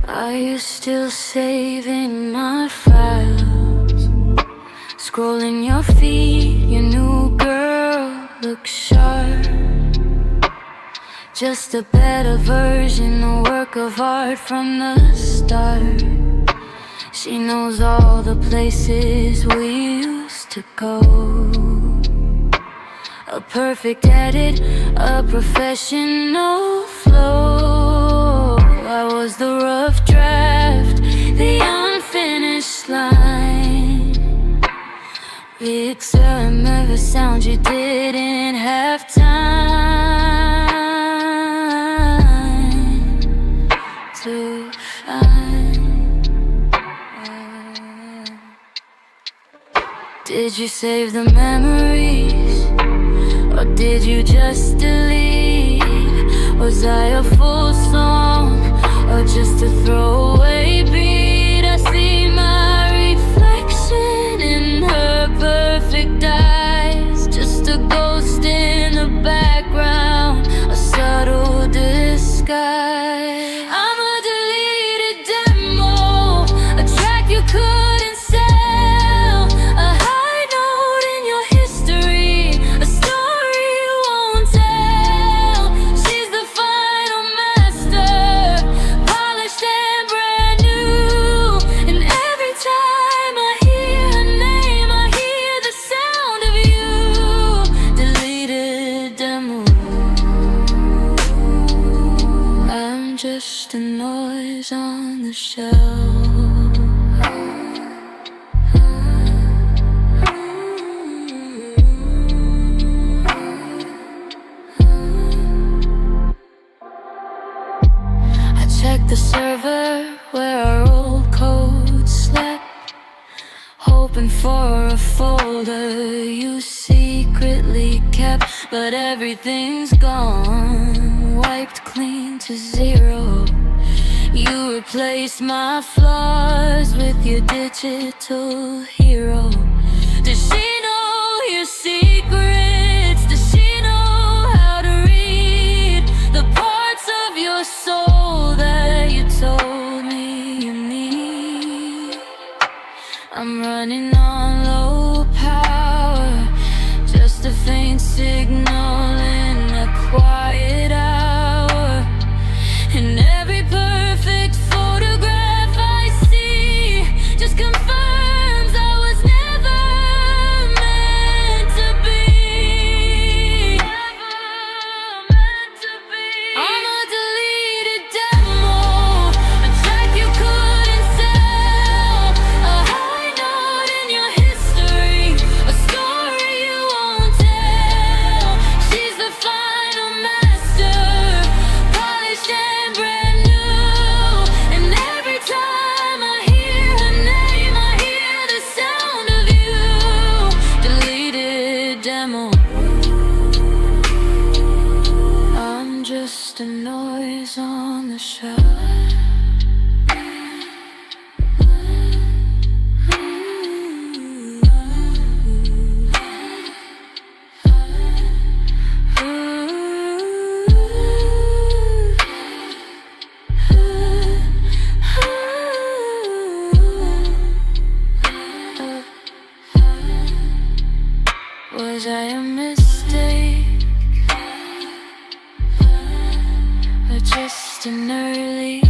Are you still saving my files? Scrolling your feed, your new girl looks sharp. Just a better version, a work of art from the start. She knows all the places we used to go. A perfect edit, a professional flow. I was the rough draft, the unfinished line. The experiment of sound you didn't have time to find. Did you save the memories, or did you just delete? Was I a full song, or just a throwaway beat? I see my reflection in her perfect eyes, just a ghost in the background, a subtle disguise. I'm a deleted demo, a track you couldn't sell, a high note in your history, a story you won't tell. She's the final master, polished and brand new. And every time I hear her name, I hear the sound of you. Deleted demo. I'm just a noise on the shelf. I checked the server where our old code slept, hoping for a folder you secretly kept. But everything's gone, wiped clean to zero. You replaced my flaws with your digital hero. Does she know your secrets? Does she know how to read the parts of your soul that you told me you need? I'm running on low power, just a faint signal in a quiet hour. And every perfect photograph I see just confirms I was never meant to be. Never meant to be. I'm a deleted demo, a track you couldn't sell, a high note in your history, a story you won't tell. She's the final master, polished and brand new. And every time I hear her name, I hear the sound of you. Deleted demo. I'm just a noise on the shelf. Was I a mistake, or just an early